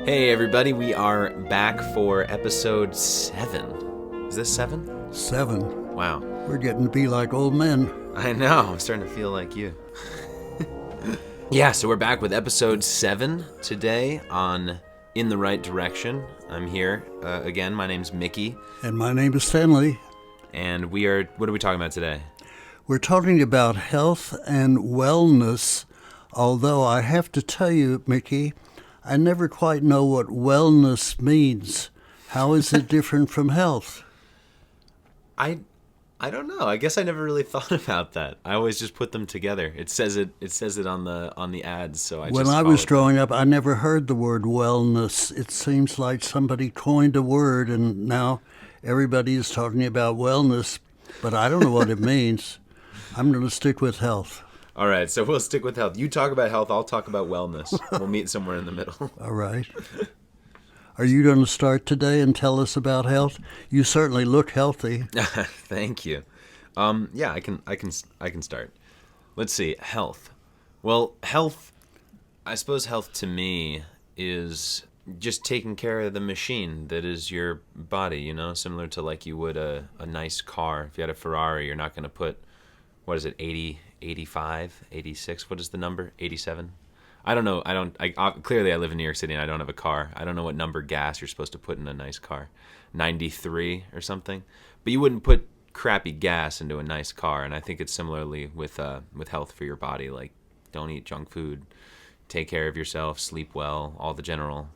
Hey everybody, we are back for episode 7. Is this 7? 7. Wow. We're getting to be like old men. I know, I'm starting to feel like you. Yeah, so we're back with episode 7 today on In the Right Direction. I'm here again, my name's Mickey. And my name is Stanley. And what are we talking about today? We're talking about health and wellness, although I have to tell you, Mickey, I never quite know what wellness means. How is it different from health? I don't know. I guess I never really thought about that. I always just put them together. It says it on the ads, so When I was growing up, I never heard the word wellness. It seems like somebody coined a word, and now everybody is talking about wellness, but I don't know what it means. I'm going to stick with health. All right, so we'll stick with health. You talk about health, I'll talk about wellness. We'll meet somewhere in the middle. All right. Are you going to start today and tell us about health? You certainly look healthy. Thank you. Yeah, I can start. Let's see, health. Well, health, I suppose health to me is just taking care of the machine that is your body, similar to like you would a nice car. If you had a Ferrari, you're not going to put, 80, 85, 86, what is the number? 87? I don't know. Clearly I live in New York City and I don't have a car. I don't know what number gas you're supposed to put in a nice car. 93 or something. But you wouldn't put crappy gas into a nice car, and I think it's similarly with health for your body. Like, don't eat junk food, take care of yourself, sleep well, all the general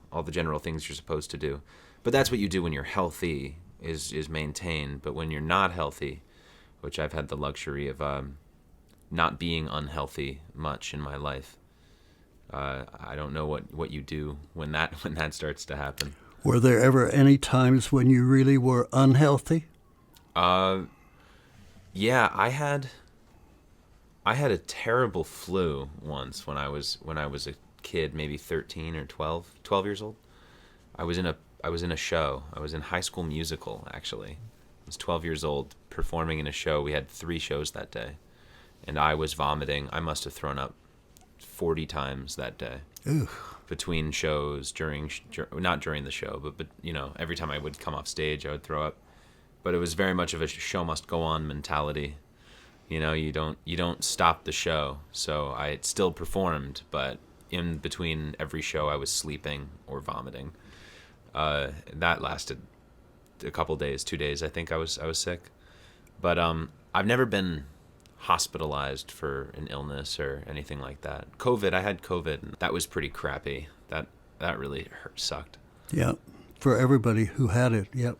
things you're supposed to do. But that's what you do when you're healthy, is maintain. But when you're not healthy, which I've had the luxury of not being unhealthy much in my life. I don't know what you do when that starts to happen. Were there ever any times when you really were unhealthy? Yeah, I had a terrible flu once when I was a kid, maybe 13 or 12 years old. I was in a show. I was in High School Musical, actually. I was 12 years old, performing in a show. We had 3 shows that day, and I was vomiting. I must have thrown up 40 times that day. Ugh. Between shows, not during the show, but every time I would come off stage, I would throw up. But it was very much of a show must go on mentality. You don't stop the show. So I still performed, but in between every show, I was sleeping or vomiting. That lasted a couple days, 2 days. I think I was sick, but I've never been hospitalized for an illness or anything like that. I had COVID, and that was pretty crappy. That really sucked. Yeah, for everybody who had it, yep.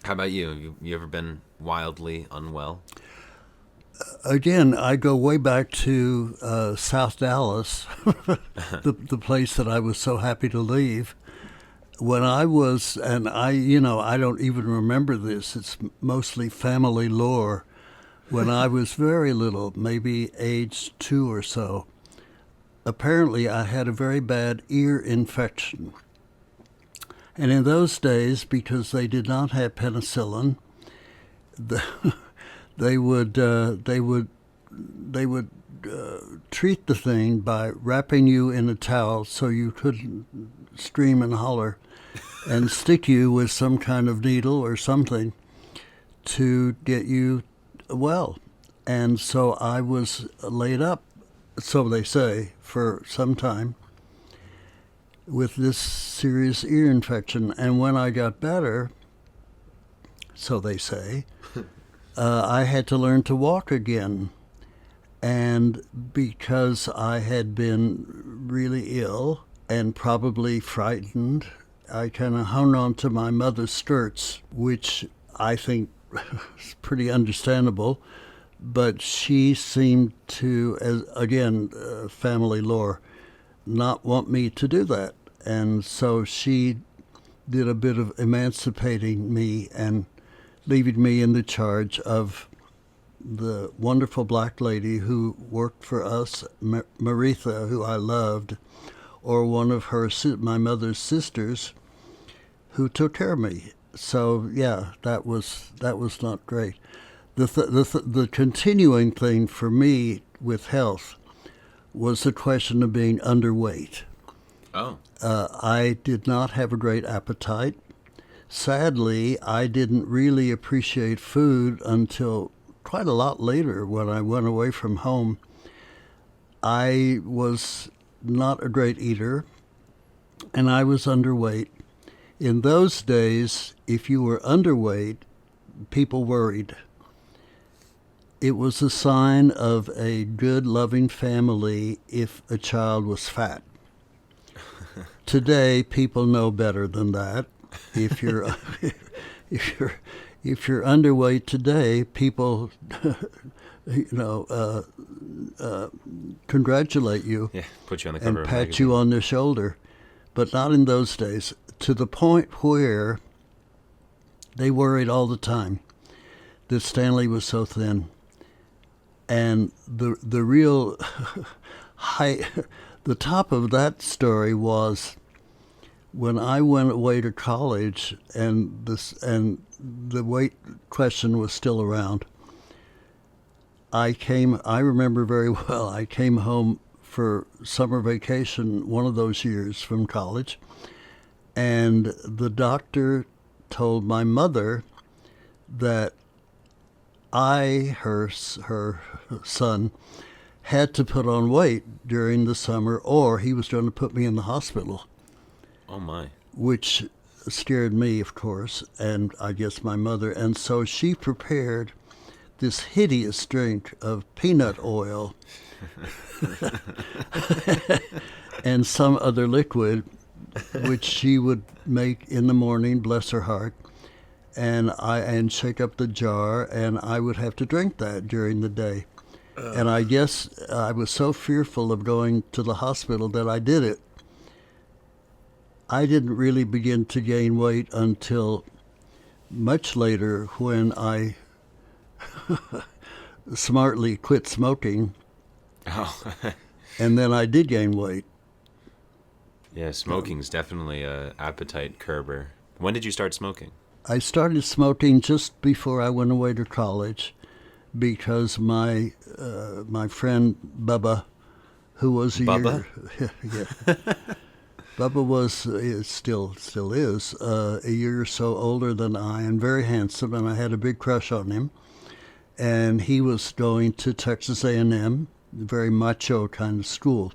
How about you? Have you ever been wildly unwell? Again, I go way back to South Dallas, the place that I was so happy to leave. When I was, and I don't even remember this, it's mostly family lore. When I was very little, maybe age 2 or so, apparently I had a very bad ear infection. And in those days, because they did not have penicillin, they would treat the thing by wrapping you in a towel so you couldn't scream and holler, and stick you with some kind of needle or something to get you well. And so I was laid up, so they say, for some time with this serious ear infection. And when I got better, so they say, I had to learn to walk again. And because I had been really ill and probably frightened, I kind of hung on to my mother's skirts, which I think is pretty understandable. But she seemed to, as again, family lore, not want me to do that. And so she did a bit of emancipating me and leaving me in the charge of the wonderful black lady who worked for us, Maritha, who I loved, or one of my mother's sisters, who took care of me. So yeah, that was not great. The continuing thing for me with health was the question of being underweight. Oh. I did not have a great appetite. Sadly, I didn't really appreciate food until quite a lot later when I went away from home. I was not a great eater, and I was underweight. In those days, if you were underweight, people worried. It was a sign of a good, loving family if a child was fat. Today, people know better than that. If you're if you're if you're underweight today, people you know congratulate you Yeah, put you on the cover and of a pat magazine. you on the shoulder. But not in those days. To the point where they worried all the time that Stanley was so thin. And the real high, the top of that story was when I went away to college, and the weight question was still around. I remember very well. I came home for summer vacation one of those years from college, and the doctor told my mother that her son, had to put on weight during the summer, or he was going to put me in the hospital, Oh my. which scared me, of course, and I guess my mother. And so she prepared this hideous drink of peanut oil and some other liquid, which she would make in the morning, bless her heart, and shake up the jar, and I would have to drink that during the day. And I guess I was so fearful of going to the hospital that I did it. I didn't really begin to gain weight until much later, when I smartly quit smoking, Oh. and then I did gain weight. Yeah, smoking's definitely a appetite curber. When did you start smoking? I started smoking just before I went away to college, because my friend Bubba, who was a Bubba? year, yeah, Bubba still is a year or so older than I, and very handsome, and I had a big crush on him. And he was going to Texas A&M, very macho kind of school,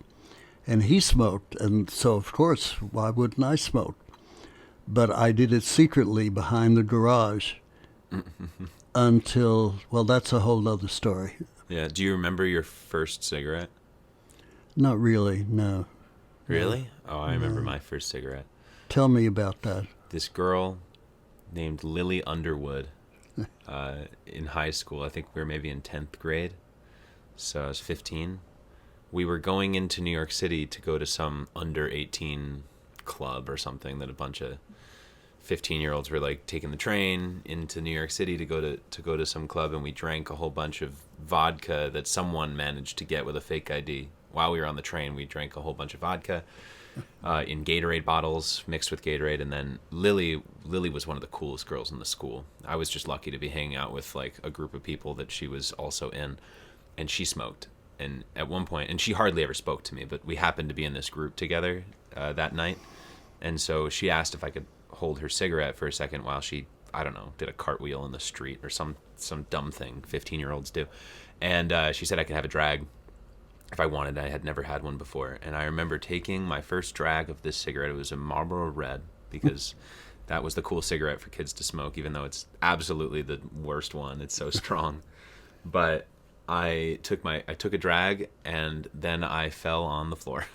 and he smoked, and so of course, why wouldn't I smoke? But I did it secretly behind the garage until, well, that's a whole other story. Yeah. Do you remember your first cigarette? Not really, no. Really? Oh, I remember my first cigarette. Tell me about that. This girl named Lily Underwood in high school. I think we were maybe in 10th grade. So I was 15. We were going into New York City to go to some under 18 club or something that a bunch of 15-year-olds were like taking the train into New York City to go to some club, and we drank a whole bunch of vodka that someone managed to get with a fake ID. While we were on the train, we drank a whole bunch of vodka in Gatorade bottles mixed with Gatorade, and then Lily was one of the coolest girls in the school. I was just lucky to be hanging out with like a group of people that she was also in, and she smoked. And at one point, and she hardly ever spoke to me, but we happened to be in this group together that night, and so she asked if I could hold her cigarette for a second while she, I don't know, did a cartwheel in the street or some dumb thing 15-year-olds do, and she said I could have a drag if I wanted. I had never had one before, and I remember taking my first drag of this cigarette. It was a Marlboro Red, because that was the cool cigarette for kids to smoke, even though it's absolutely the worst one. It's so strong. But I took a drag, and then I fell on the floor.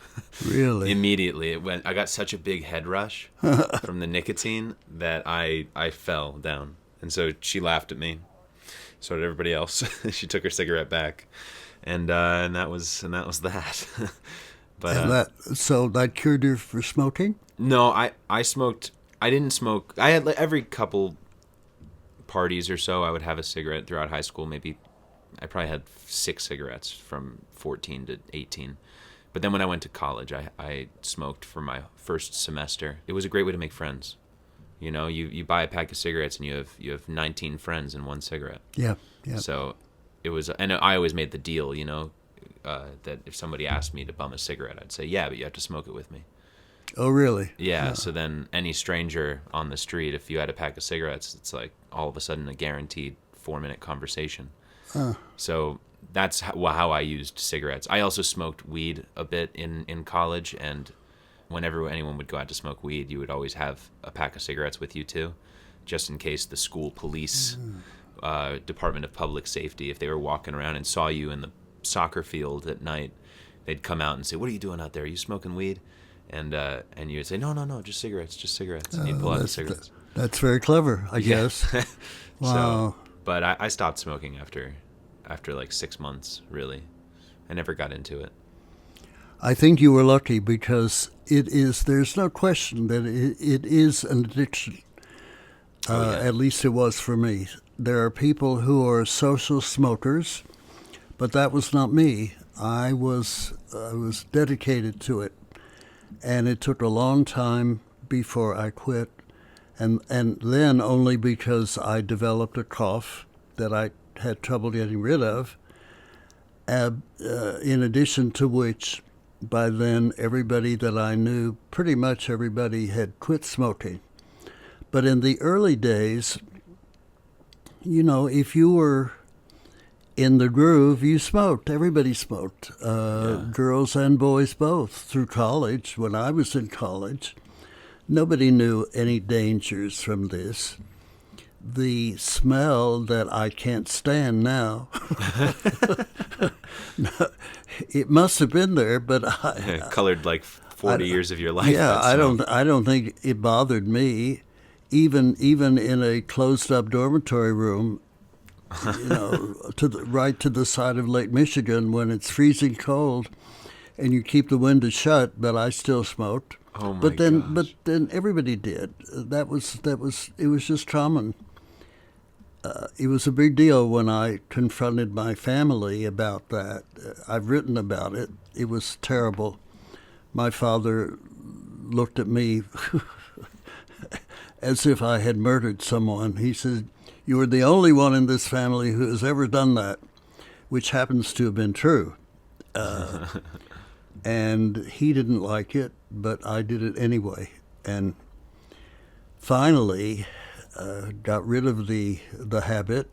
Really? Immediately. I got such a big head rush from the nicotine that I fell down. And so she laughed at me. So did everybody else. She took her cigarette back. And that was that. But And so that cured you for smoking? no, I smoked. I didn't smoke. I had like every couple parties or so, I would have a cigarette throughout high school. Maybe I probably had 6 cigarettes from 14 to 18. But then when I went to college, I smoked for my first semester. It was a great way to make friends. You know, you buy a pack of cigarettes and you have 19 friends in one cigarette. Yeah, yeah. So it was, and I always made the deal, you know, that if somebody asked me to bum a cigarette, I'd say, yeah, but you have to smoke it with me. Oh, really? Yeah, so then any stranger on the street, if you had a pack of cigarettes, it's like all of a sudden a guaranteed 4-minute conversation. So that's how I used cigarettes. I also smoked weed a bit in college, and whenever anyone would go out to smoke weed, you would always have a pack of cigarettes with you too, just in case the school police, Department of Public Safety, if they were walking around and saw you in the soccer field at night, they'd come out and say, "What are you doing out there? Are you smoking weed?" And you would say, "No, no, no, just cigarettes." And you'd pull out the cigarettes. That's very clever, I guess. Wow. So, but I stopped smoking after like 6 months, really. I never got into it. I think you were lucky because there's no question that it is an addiction. Oh, yeah. At least it was for me. There are people who are social smokers, but that was not me. I was dedicated to it, and it took a long time before I quit, and then only because I developed a cough that I had trouble getting rid of. In addition to which, by then everybody that I knew, pretty much everybody had quit smoking. But in the early days, if you were in the groove, you smoked. Everybody smoked. Girls and boys both. Through college, when I was in college, nobody knew any dangers from this. The smell that I can't stand now, it must have been there, but It colored like 40 years of your life. Yeah, that smoke. I don't think it bothered me, even in a closed up dormitory room, right to the side of Lake Michigan when it's freezing cold, and you keep the windows shut. But I still smoked. Oh my but then, gosh. but then everybody did. It was just common. It was a big deal when I confronted my family about that. I've written about it. It was terrible. My father looked at me as if I had murdered someone. He said, "You are the only one in this family who has ever done that," which happens to have been true. And he didn't like it, but I did it anyway. And finally, got rid of the habit,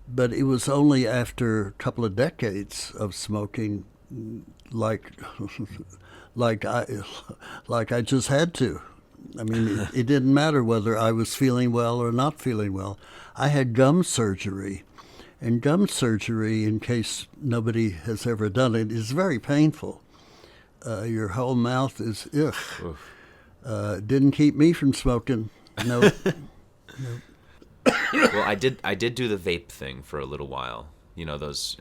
but it was only after a couple of decades of smoking, like I just had to. I mean, it didn't matter whether I was feeling well or not feeling well. I had gum surgery, and gum surgery, in case nobody has ever done it, is very painful. Your whole mouth is ugh. Didn't keep me from smoking. No. Well, I did do the vape thing for a little while.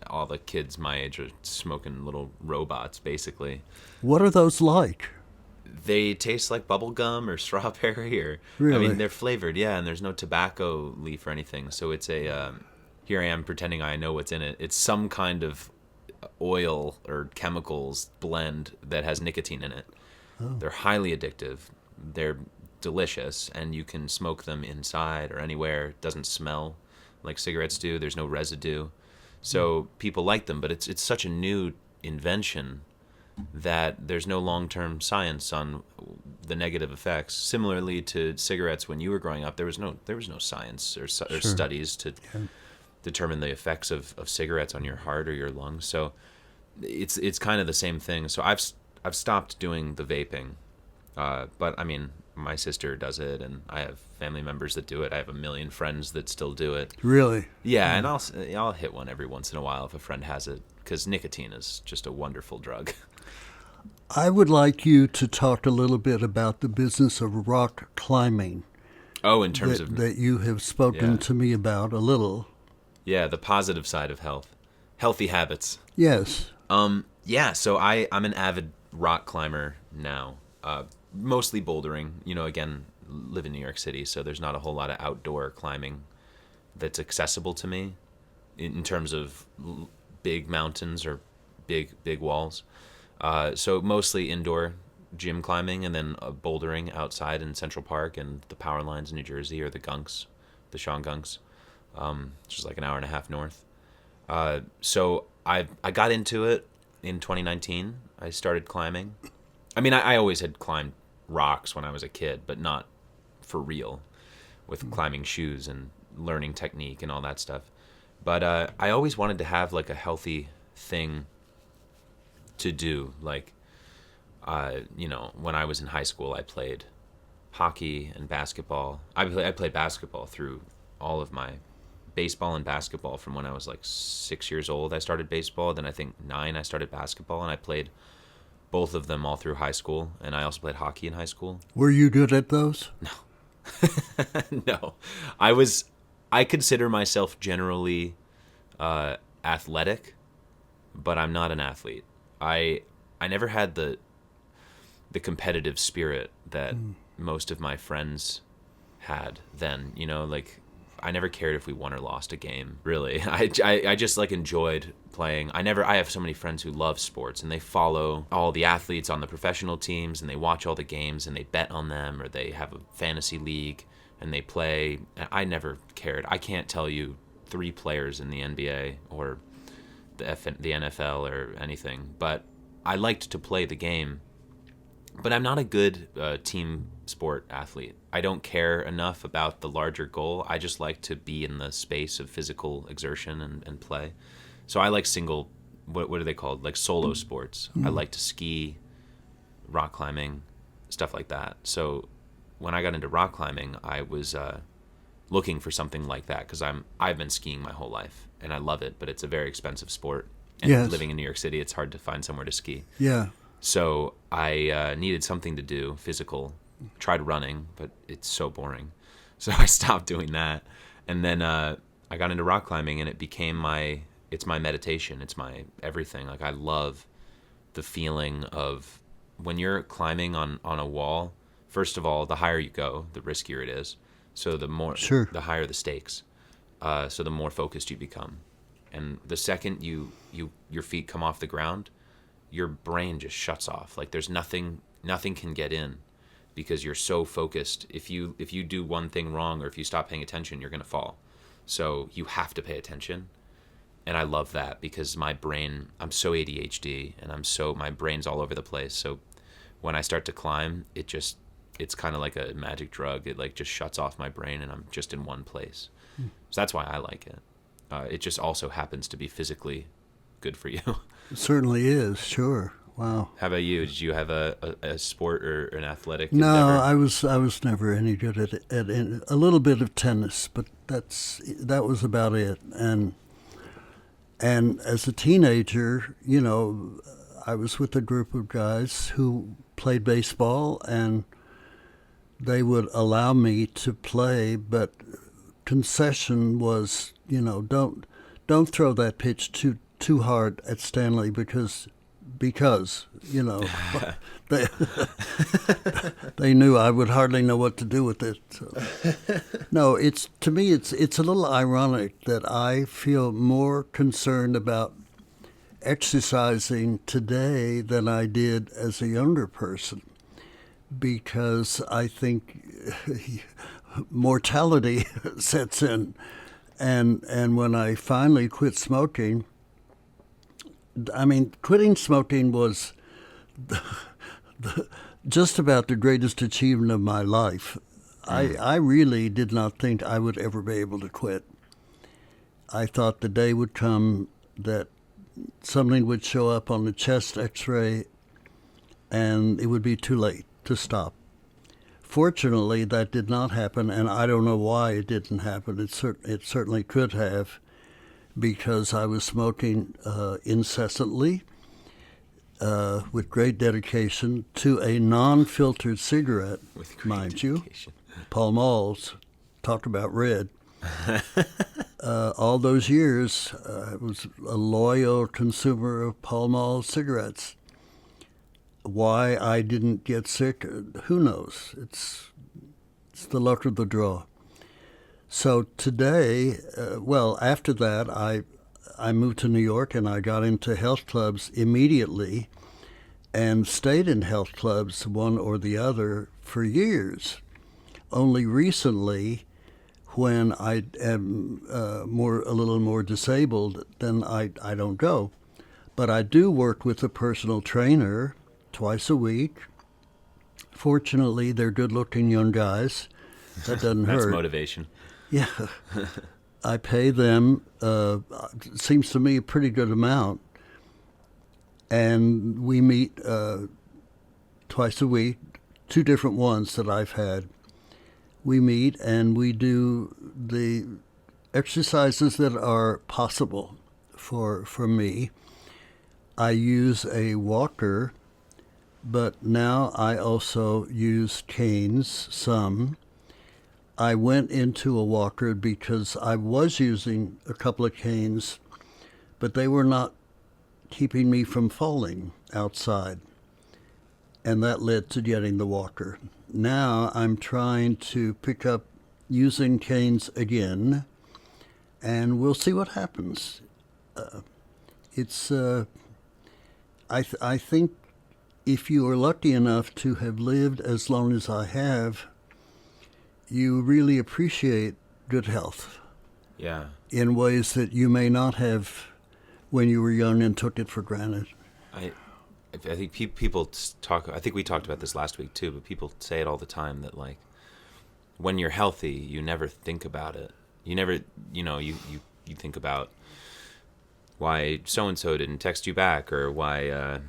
All the kids my age are smoking little robots, basically. What are those like? They taste like bubble gum or strawberry, or Really? I mean, they're flavored, yeah, and there's no tobacco leaf or anything. So it's here I am pretending I know what's in it. It's some kind of oil or chemicals blend that has nicotine in it. Oh. They're highly addictive. They're delicious, and you can smoke them inside or anywhere. It doesn't smell like cigarettes do. There's no residue. So people like them, but it's such a new invention that there's no long-term science on the negative effects. Similarly to cigarettes, when you were growing up, there was no science or studies to determine the effects of cigarettes on your heart or your lungs. So it's kind of the same thing. So I've stopped doing the vaping, but I mean, my sister does it, and I have family members that do it. I have a million friends that still do it. Really? Yeah, and I'll hit one every once in a while if a friend has it, because nicotine is just a wonderful drug. I would like you to talk a little bit about the business of rock climbing. Oh, in terms of that you have spoken to me about a little. Yeah, the positive side of healthy habits. Yes. Yeah, so I'm an avid rock climber now. Mostly bouldering. Again, live in New York City, so there's not a whole lot of outdoor climbing that's accessible to me in terms of big mountains or big walls. So mostly indoor gym climbing, and then bouldering outside in Central Park and the Power Lines in New Jersey, or the Gunks, the Shawgunks, which is like an hour and a half north. So I got into it in 2019. I started climbing. I mean, I always had climbed rocks when I was a kid, but not for real with climbing shoes and learning technique and all that stuff. But I always wanted to have like a healthy thing to do. Like, when I was in high school, I played hockey and basketball. I played basketball through all of my baseball and basketball from when I was like 6 years old. I started baseball. Then I think 9, I started basketball, and I played both of them all through high school. And I also played hockey in high school. Were you good at those? No, I consider myself generally athletic, but I'm not an athlete. I never had the competitive spirit that most of my friends had then. Like, I never cared if we won or lost a game. Really, I just like enjoyed playing. I have so many friends who love sports, and they follow all the athletes on the professional teams, and they watch all the games, and they bet on them, or they have a fantasy league and they play. I never cared. I can't tell you 3 players in the NBA or the NFL or anything, but I liked to play the game. But I'm not a good team sport athlete. I don't care enough about the larger goal. I just like to be in the space of physical exertion and play. So I like what are they called? Like solo sports. I like to ski, rock climbing, stuff like that. So when I got into rock climbing, I was looking for something like that because I've been skiing my whole life and I love it, but it's a very expensive sport. And Yes. living in New York City, it's hard to find somewhere to ski. Yeah. So I needed something to do, physical. Tried running, but it's so boring. So I stopped doing that. And then I got into rock climbing, and it became it's my meditation. It's my everything. Like, I love the feeling of when you're climbing on a wall. First of all, the higher you go, the riskier it is. So Sure. the higher the stakes. So the more focused you become. And the second your feet come off the ground, your brain just shuts off. Like, there's nothing can get in because you're so focused. If you do one thing wrong or if you stop paying attention, you're going to fall. So you have to pay attention. And I love that because my brain, I'm so ADHD and my brain's all over the place. So when I start to climb, it's kind of like a magic drug. It like just shuts off my brain and I'm just in one place. So that's why I like it. It just also happens to be physically good for you. It certainly is, sure. Wow. How about you? Did you have a sport or an athletic No, endeavor? I was never any good at a little bit of tennis, but that was about it. And as a teenager, I was with a group of guys who played baseball, and they would allow me to play, but concession was, don't throw that pitch too hard at Stanley because they they knew I would hardly know what to do with it. So. No, to me it's a little ironic that I feel more concerned about exercising today than I did as a younger person, because I think mortality sets in, and when I finally quit smoking. I mean, quitting smoking was just about the greatest achievement of my life. I really did not think I would ever be able to quit. I thought the day would come that something would show up on the chest x-ray and it would be too late to stop. Fortunately, that did not happen, and I don't know why it didn't happen. It certainly could have, because I was smoking incessantly with great dedication to a non-filtered cigarette, With great mind you. dedication. Pall Malls, talk about red. All those years, I was a loyal consumer of Pall Mall cigarettes. Why I didn't get sick, who knows? It's the luck of the draw. So today, after that, I moved to New York and I got into health clubs immediately and stayed in health clubs, one or the other, for years. Only recently, when I am a little more disabled, then I don't go. But I do work with a personal trainer twice a week. Fortunately, they're good-looking young guys. That doesn't That's hurt. motivation. Yeah. I pay them, seems to me, a pretty good amount. And we meet twice a week, two different ones that I've had. We meet and we do the exercises that are possible for me. I use a walker, but now I also use canes some. I went into a walker because I was using a couple of canes, but they were not keeping me from falling outside. And that led to getting the walker. Now I'm trying to pick up using canes again, and we'll see what happens. I think if you are lucky enough to have lived as long as I have, you really appreciate good health. Yeah. In ways that you may not have when you were young and took it for granted. I think people talk. I think we talked about this last week too. But people say it all the time that like, when you're healthy, you never think about it. You never, you think about why so and so didn't text you back, or why,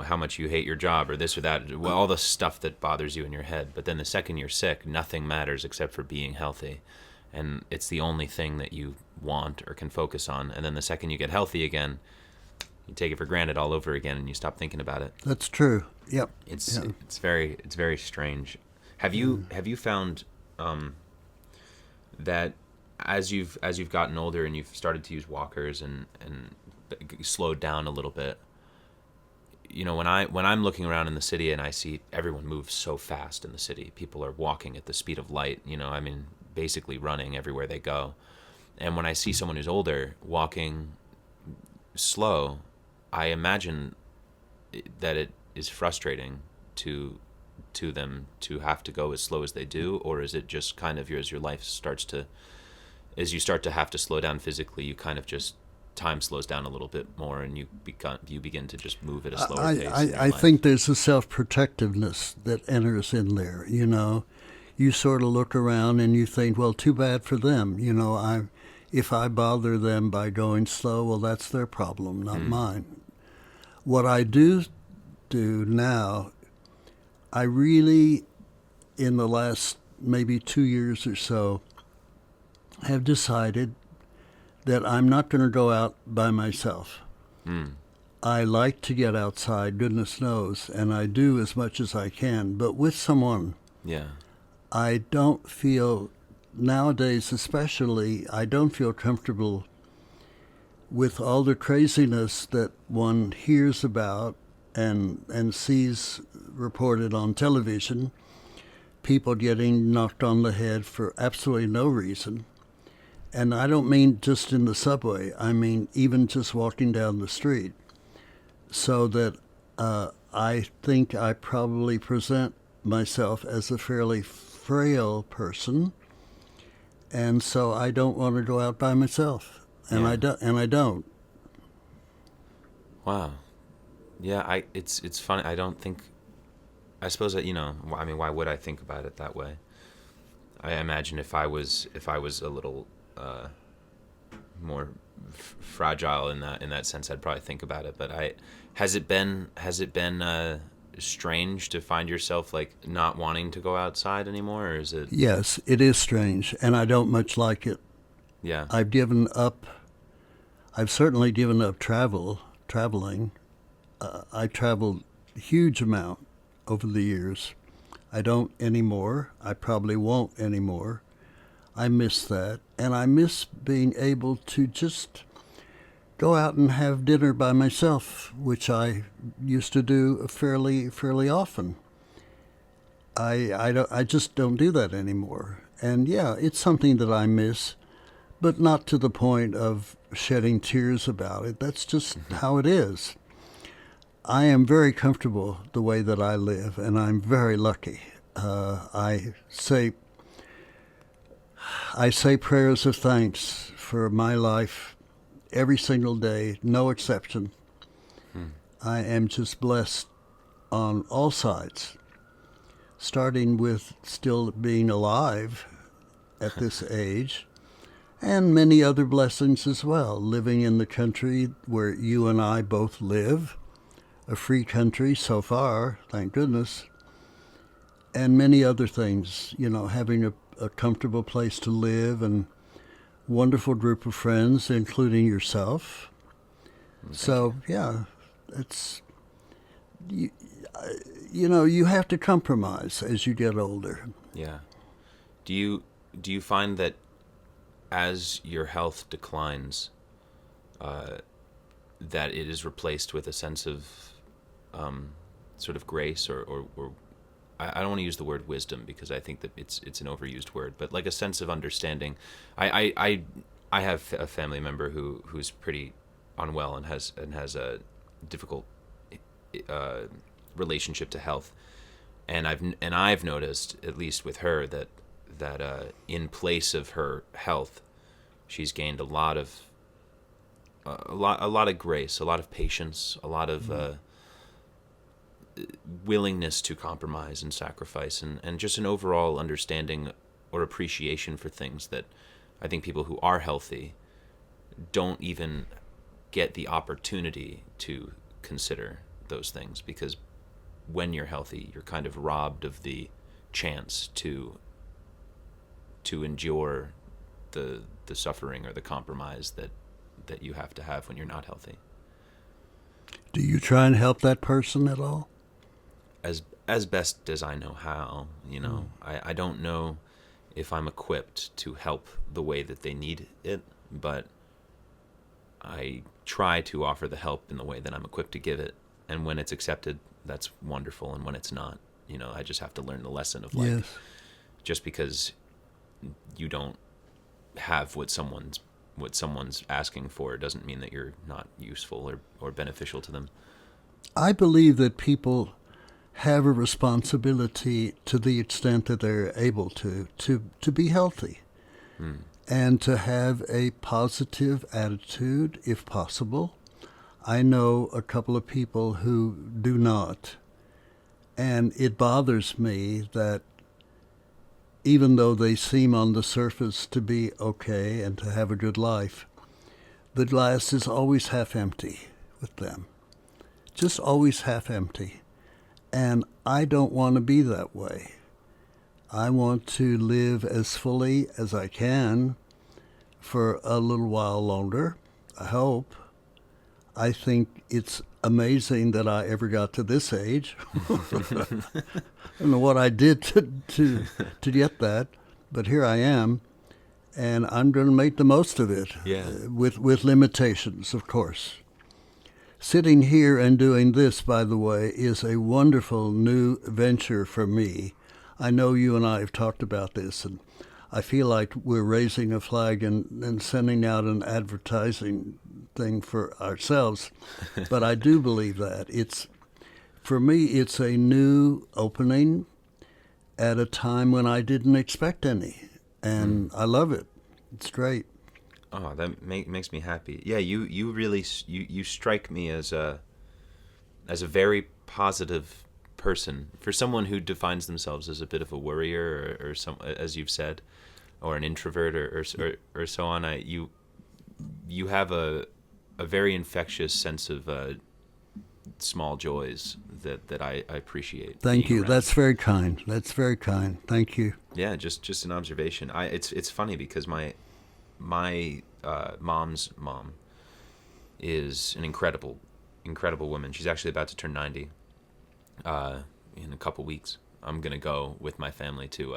how much you hate your job, or this or that. Well, all the stuff that bothers you in your head. But then the second you're sick, nothing matters except for being healthy, and it's the only thing that you want or can focus on. And then the second you get healthy again, you take it for granted all over again, and you stop thinking about it. That's true. Yep. It's very strange. Have you found that as you've gotten older and you've started to use walkers and slowed down a little bit? When I'm looking around in the city and I see everyone moves so fast in the city, people are walking at the speed of light. Basically running everywhere they go. And when I see someone who's older walking slow, I imagine that it is frustrating to them to have to go as slow as they do. Or is it just kind of as your life starts to, as you start to have to slow down physically, you kind of just, time slows down a little bit more and you begin to just move at a slower pace? I think there's a self-protectiveness that enters in there. You sort of look around and you think, well, too bad for them. If I bother them by going slow, well, that's their problem, not mine. What I do now, I really, in the last maybe 2 years or so, have decided that I'm not going to go out by myself. I like to get outside, goodness knows, and I do as much as I can, but with someone. Yeah. I don't feel, nowadays especially, I don't feel comfortable with all the craziness that one hears about and sees reported on television, people getting knocked on the head for absolutely no reason. And I don't mean just in the subway, I mean even just walking down the street. So that I think I probably present myself as a fairly frail person, and so I don't want to go out by myself, and Yeah. I don't. Wow. Yeah, it's funny. I suppose that, why would I think about it that way? I imagine if I was a little more fragile in that sense, I'd probably think about it. But has it been strange to find yourself like not wanting to go outside anymore, or is it? Yes, it is strange, and I don't much like it. Yeah. I've certainly given up traveling. I traveled a huge amount over the years. I don't anymore. I probably won't anymore. I miss that, and I miss being able to just go out and have dinner by myself, which I used to do fairly often. I just don't do that anymore. And yeah, it's something that I miss, but not to the point of shedding tears about it. That's just how it is. I am very comfortable the way that I live, and I'm very lucky. I say prayers of thanks for my life every single day, no exception. I am just blessed on all sides, starting with still being alive at this age, and many other blessings as well. Living in the country where you and I both live, a free country so far, thank goodness, and many other things, having a comfortable place to live and wonderful group of friends, including yourself. So, yeah, it's, you, you have to compromise as you get older. Yeah. Do you find that as your health declines, that it is replaced with a sense of sort of grace, or I don't want to use the word wisdom because I think that it's an overused word, but like a sense of understanding. I have a family member who's pretty unwell and has a difficult relationship to health, and I've noticed, at least with her, that in place of her health, she's gained a lot of grace, a lot of patience, a lot of willingness to compromise and sacrifice, and just an overall understanding or appreciation for things that I think people who are healthy don't even get the opportunity to consider those things, because when you're healthy, you're kind of robbed of the chance to endure the suffering or the compromise that you have to have when you're not healthy. Do you try and help that person at all? As best as I know how, I don't know if I'm equipped to help the way that they need it, but I try to offer the help in the way that I'm equipped to give it. And when it's accepted, that's wonderful. And when it's not, I just have to learn the lesson of, like, Yes. just because you don't have what someone's asking for doesn't mean that you're not useful or beneficial to them. I believe that people have a responsibility, to the extent that they're able to be healthy and to have a positive attitude if possible. I know a couple of people who do not, and it bothers me that even though they seem on the surface to be okay and to have a good life, the glass is always half empty with them. Just always half empty. And I don't want to be that way. I want to live as fully as I can for a little while longer, I hope. I think it's amazing that I ever got to this age. I don't know what I did to get that, but here I am, and I'm going to make the most of it. Yeah. With limitations, of course. Sitting here and doing this, by the way, is a wonderful new venture for me. I know you and I have talked about this, and I feel like we're raising a flag and sending out an advertising thing for ourselves. But I do believe that. For me, it's a new opening at a time when I didn't expect any. And I love it. It's great. Oh, that makes me happy. Yeah, you really you strike me as a very positive person, for someone who defines themselves as a bit of a worrier or some, as you've said, or an introvert or so on. You have a very infectious sense of small joys that I appreciate. Thank you. Around. That's very kind. That's very kind. Thank you. Yeah, just an observation. It's funny because my mom's mom is an incredible woman. She's actually about to turn 90 in a couple weeks. I'm gonna go with my family to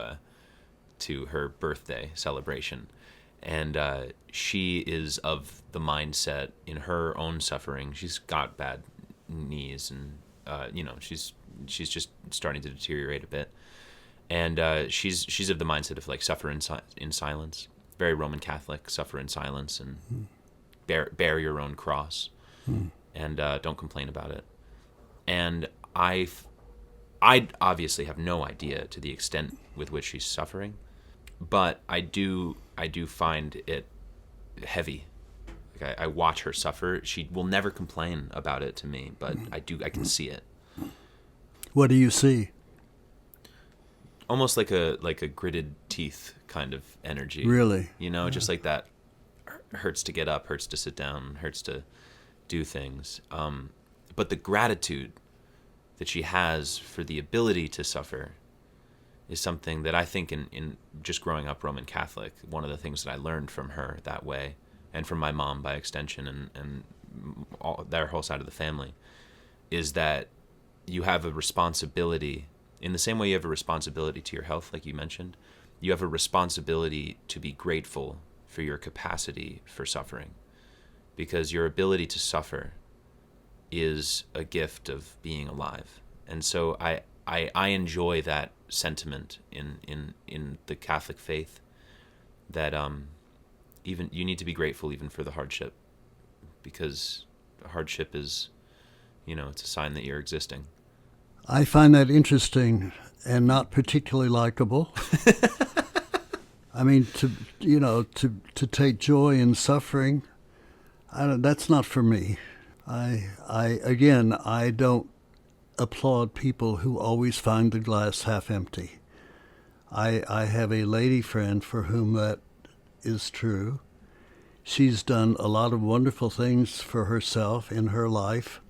her birthday celebration, and she is of the mindset, in her own suffering. She's got bad knees, and she's just starting to deteriorate a bit, and she's of the mindset of, like, suffer in silence. Very Roman Catholic, suffer in silence and bear your own cross, and don't complain about it. And I obviously have no idea to the extent with which she's suffering, but I do find it heavy. Like, I watch her suffer. She will never complain about it to me, but I can see it. What do you see? Almost like a gritted teeth kind of energy. Really? You know, just like that. Hurts to get up, hurts to sit down, hurts to do things. But the gratitude that she has for the ability to suffer is something that I think in just growing up Roman Catholic, one of the things that I learned from her that way, and from my mom by extension, and their whole side of the family, is that you have a responsibility, in the same way you have a responsibility to your health, like you mentioned, you have a responsibility to be grateful for your capacity for suffering, because your ability to suffer is a gift of being alive. And so I enjoy that sentiment in the Catholic faith, that even you need to be grateful even for the hardship, because hardship is, it's a sign that you're existing. I find that interesting and not particularly likable. I mean, to take joy in suffering, that's not for me. I don't applaud people who always find the glass half empty. I have a lady friend for whom that is true. She's done a lot of wonderful things for herself in her life,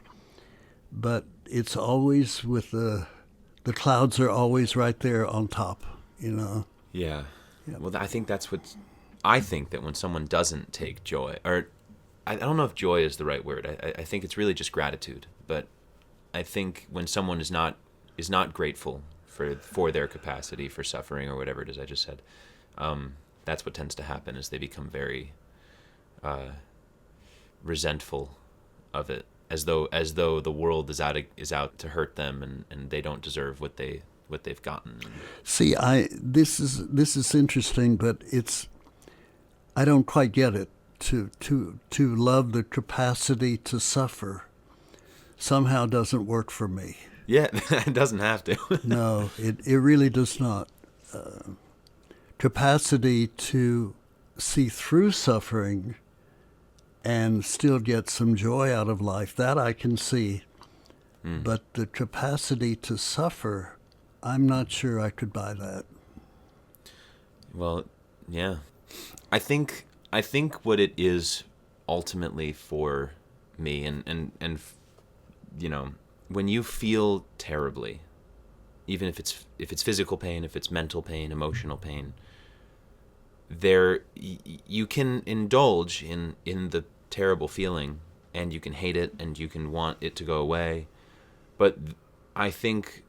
but it's always with the clouds are always right there on top, Yeah. Well, I think that's I think that when someone doesn't take joy, or I don't know if joy is the right word. I think it's really just gratitude. But I think when someone is not grateful for their capacity for suffering, or whatever it is I just said, that's what tends to happen, is they become very resentful of it, as though the world is out to hurt them, and they don't deserve what they've gotten. See, this is interesting, but I don't quite get it. To love the capacity to suffer somehow doesn't work for me. Yeah, it doesn't have to. No, it really does not. Capacity to see through suffering and still get some joy out of life, that I can see. But the capacity to suffer, I'm not sure I could buy that. Well, yeah. I think what it is ultimately for me, and when you feel terribly, even if it's physical pain, if it's mental pain, emotional pain, you can indulge in the terrible feeling, and you can hate it, and you can want it to go away. But I think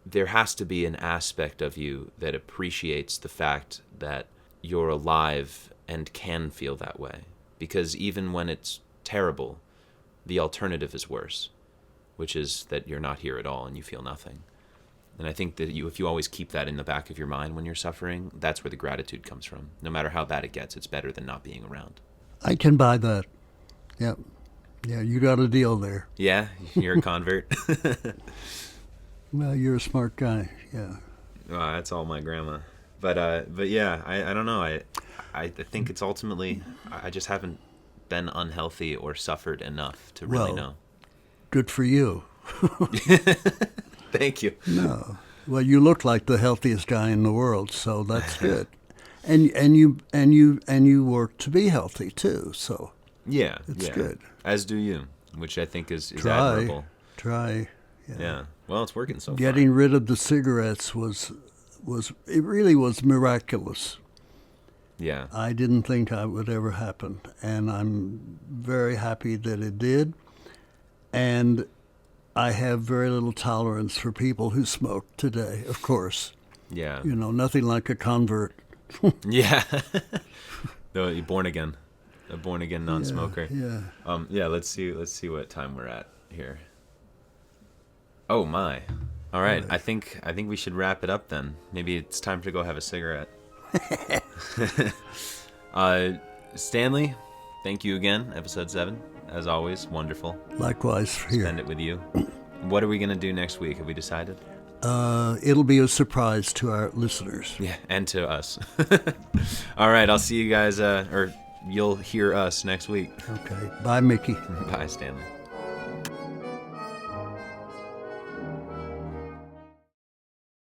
there has to be an aspect of you that appreciates the fact that you're alive and can feel that way. Because even when it's terrible, the alternative is worse, which is that you're not here at all and you feel nothing. And I think that if you always keep that in the back of your mind when you're suffering, that's where the gratitude comes from. No matter how bad it gets, it's better than not being around. I can buy that. Yep. Yeah, you got a deal there. Yeah, you're a convert. Well, you're a smart guy. Yeah. Well, that's all my grandma. But yeah, I don't know. I think it's ultimately, I just haven't been unhealthy or suffered enough to really know. Good for you. Thank you. No. Well, you look like the healthiest guy in the world, so that's good. And you work to be healthy too, so yeah, it's good. As do you, which I think is admirable. Try. Yeah. Well, it's working so far. Getting rid of the cigarettes was it really was miraculous. Yeah. I didn't think it would ever happen, and I'm very happy that it did. And I have very little tolerance for people who smoke today, of course. Yeah. Nothing like a convert. Yeah. No, you're born again. A born again non-smoker. Yeah. Yeah, let's see what time we're at here. Oh my. All right. I think we should wrap it up then. Maybe it's time to go have a cigarette. Stanley, thank you again. Episode 7, as always, wonderful. Likewise here. Spend it with you. What are we going to do next week? Have we decided? It'll be a surprise to our listeners. Yeah, and to us. All right, I'll see you guys, or you'll hear us next week. Okay. Bye, Mickey. Bye, Stanley.